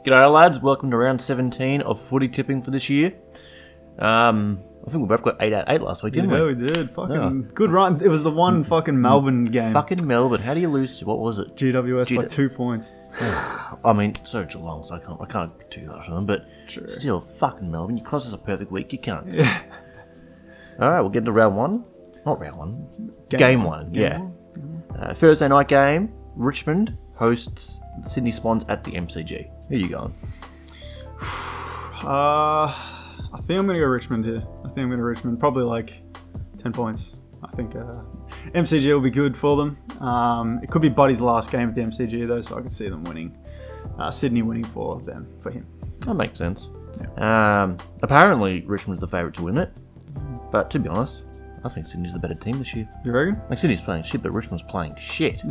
G'day lads, welcome to round 17 of footy tipping for this year. I think we both got 8 out of 8 last week, didn't we? Yeah, we did. Fucking good run. It was the one fucking Melbourne game. Fucking Melbourne. How do you lose? What was it? GWS by 2 points. I mean, so Geelong, so I can't be too harsh on them, but still, fucking Melbourne. You cost us a perfect week, you can't. Yeah. Alright, we'll get into round one. Not round one. Game one. Thursday night game. Richmond hosts Sydney Swans at the MCG. Who are you going? I think I'm going to go Richmond here. Probably like 10 points. I think MCG will be good for them. It could be Buddy's last game at the MCG though, so I could see them winning. Sydney winning for him. That makes sense. Yeah. Apparently Richmond's the favourite to win it, but to be honest, I think Sydney's the better team this year. You reckon? Like, Sydney's playing shit, but Richmond's playing shit.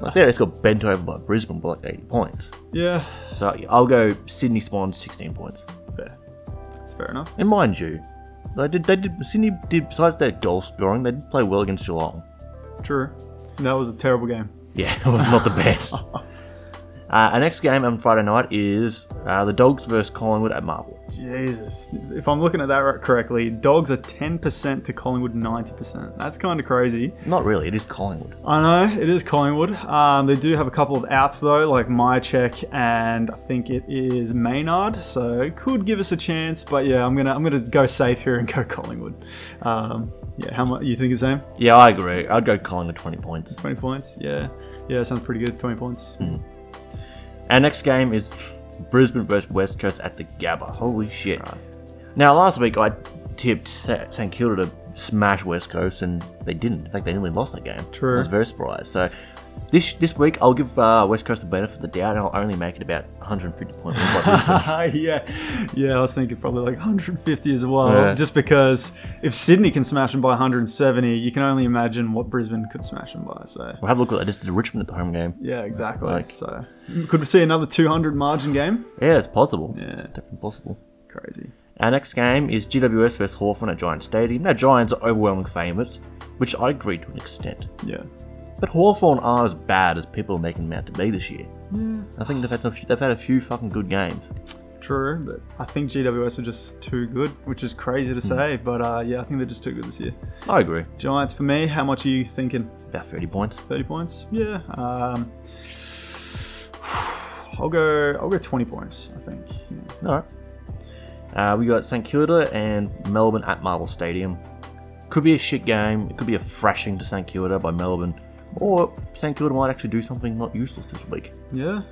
Like, they just got bent over by Brisbane by like 80 points. Yeah. So I'll go Sydney Swans 16 points. Fair. That's fair enough. And mind you, Sydney did, besides their goal scoring, they did play well against Geelong. True. That was a terrible game. Yeah, it was not the best. Our next game on Friday night is the Dogs versus Collingwood at Marvel. Jesus. If I'm looking at that right correctly, Dogs are 10% to Collingwood 90%. That's kind of crazy. Not really, it is Collingwood. I know, it is Collingwood. They do have a couple of outs though, like Myercheck and I think it is Maynard, so it could give us a chance, but yeah, I'm gonna go safe here and go Collingwood. Yeah, how much you think the same? Yeah, I agree. I'd go Collingwood 20 points. 20 points, yeah. Yeah, sounds pretty good, 20 points. Our next game is Brisbane versus West Coast at the Gabba. Holy shit. Now, last week I tipped St Kilda to smash West Coast, and they didn't. In fact, they nearly lost that game. True. I was very surprised. So, this week I'll give West Coast the benefit of the doubt, and I'll only make it about 150 point win by Brisbane. Yeah, I was thinking probably like 150 as well. Just because if Sydney can smash them by 170, you can only imagine what Brisbane could smash them by. So we'll have a look at that. This is Richmond at the home game. Yeah, exactly. So could we see another 200 margin game? Yeah, it's possible. Yeah, definitely possible. Crazy. Our next game is GWS versus Hawthorn at Giant Stadium. Now, Giants are overwhelming favourites, which I agree to an extent. Yeah. But Hawthorn aren't as bad as people are making them out to be this year. Yeah. I think they've had a few fucking good games. True, but I think GWS are just too good, which is crazy to say. But yeah, I think they're just too good this year. I agree. Giants for me. How much are you thinking? About 30 points. 30 points. Yeah. I'll go 20 points. I think. Yeah. All right. We got St Kilda and Melbourne at Marvel Stadium. Could be a shit game. It could be a thrashing to St Kilda by Melbourne. Or St Kilda might actually do something not useless this week. Yeah.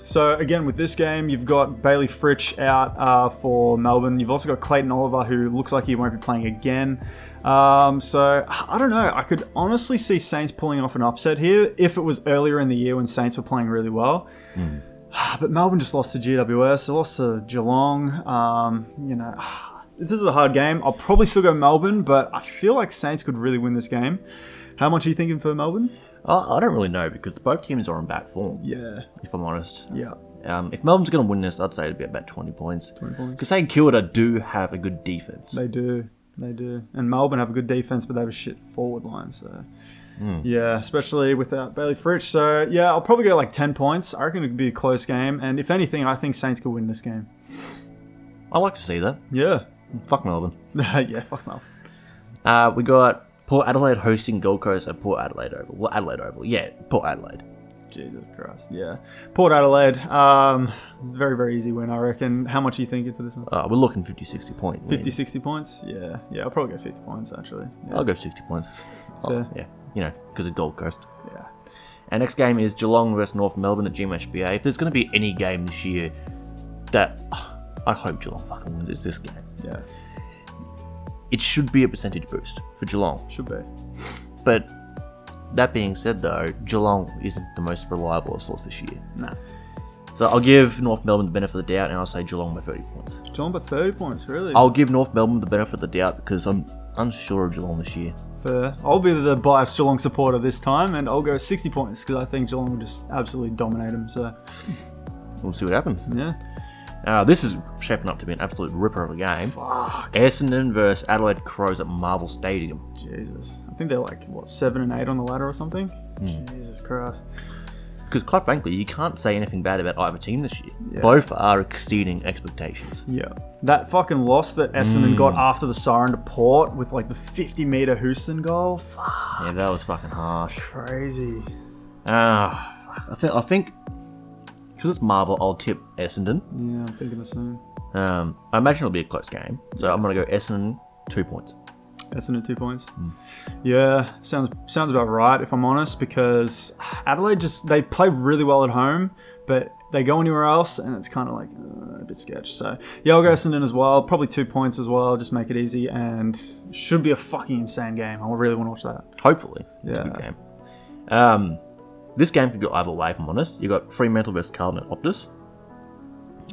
So again, with this game, you've got Bailey Fritsch out for Melbourne. You've also got Clayton Oliver, who looks like he won't be playing again. So I don't know. I could honestly see Saints pulling off an upset here if it was earlier in the year when Saints were playing really well. But Melbourne just lost to GWS. They lost to Geelong. You know, this is a hard game. I'll probably still go Melbourne, but I feel like Saints could really win this game. How much are you thinking for Melbourne? I don't really know because both teams are in bad form. Yeah. If I'm honest. Yeah. If Melbourne's going to win this, I'd say it'd be about 20 points. 20 points. Because St Kilda do have a good defense. They do. They do. And Melbourne have a good defense, but they have a shit forward line. So, yeah, especially without Bailey Fritsch. So, yeah, I'll probably go like 10 points. I reckon it could be a close game. And if anything, I think Saints could win this game. I like to see that. Yeah. Fuck Melbourne. Yeah, fuck Melbourne. We got Port Adelaide hosting Gold Coast at Port Adelaide Oval. Well, Adelaide Oval. Yeah, Port Adelaide. Jesus Christ. Yeah. Port Adelaide. Very, very easy win, I reckon. How much are you thinking for this one? We're looking 50-60 points. 50-60 points? Yeah. Yeah, I'll probably go 50 points, actually. Yeah. I'll go 60 points. Yeah. You know, because of Gold Coast. Yeah. Our next game is Geelong versus North Melbourne at GMHBA. If there's going to be any game this year that I hope Geelong fucking wins, it's this game. Yeah. It should be a percentage boost for Geelong. Should be. But that being said, though, Geelong isn't the most reliable of sorts this year. Nah. So I'll give North Melbourne the benefit of the doubt, and I'll say Geelong by 30 points. Geelong by 30 points, really? I'll give North Melbourne the benefit of the doubt because I'm unsure of Geelong this year. Fair. I'll be the biased Geelong supporter this time, and I'll go 60 points because I think Geelong will just absolutely dominate them. So we'll see what happens. Yeah. This is shaping up to be an absolute ripper of a game. Fuck. Essendon versus Adelaide Crows at Marvel Stadium. Jesus. I think they're like, what, 7 and 8 on the ladder or something? Jesus Christ. because quite frankly, you can't say anything bad about either team this year. Yeah. Both are exceeding expectations. Yeah. That fucking loss that Essendon got after the siren to Port with like the 50-meter Houston goal. Fuck. Yeah, that was fucking harsh. Crazy. I think because it's Marvel, I'll tip Essendon. Yeah, I'm thinking the same. I imagine it'll be a close game, so I'm gonna go Essendon 2 points. Essendon 2 points. Yeah, sounds about right if I'm honest, because Adelaide they play really well at home, but they go anywhere else and it's kind of like a bit sketch. So yeah, I'll go Essendon as well. Probably 2 points as well. Just make it easy, and should be a fucking insane game. I really want to watch that. Hopefully, it's Yeah. a good game. This game could go either way, if I'm honest. You got Fremantle versus Carlton at Optus.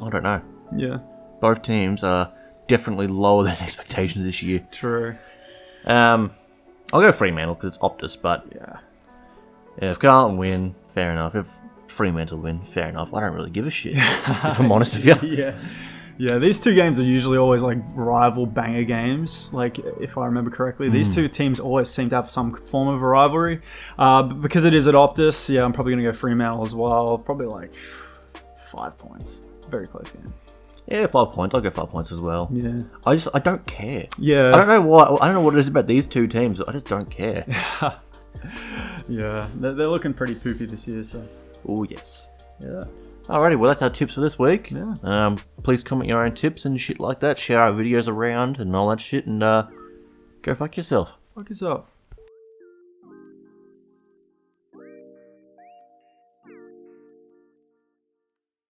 I don't know. Yeah, Both teams are definitely lower than expectations this year. true. I'll go Fremantle because it's Optus, but Yeah. if Carlton win, fair enough. If Fremantle win, fair enough. I don't really give a shit, if I'm honest with you. Yeah. Yeah, these two games are usually always like rival banger games. Like, if I remember correctly, these two teams always seem to have some form of a rivalry. But because it is at Optus, yeah, I'm probably going to go Fremantle as well. Probably like 5 points. Very close game. Yeah, 5 points. I'll go 5 points as well. Yeah. I don't care. Yeah. I don't know what it is about these two teams. I just don't care. Yeah. They're looking pretty poopy this year, so. Oh, yes. Yeah. Alrighty, well, that's our tips for this week. Yeah. Please comment your own tips and shit like that. Share our videos around and all that shit, and go fuck yourself. Fuck yourself.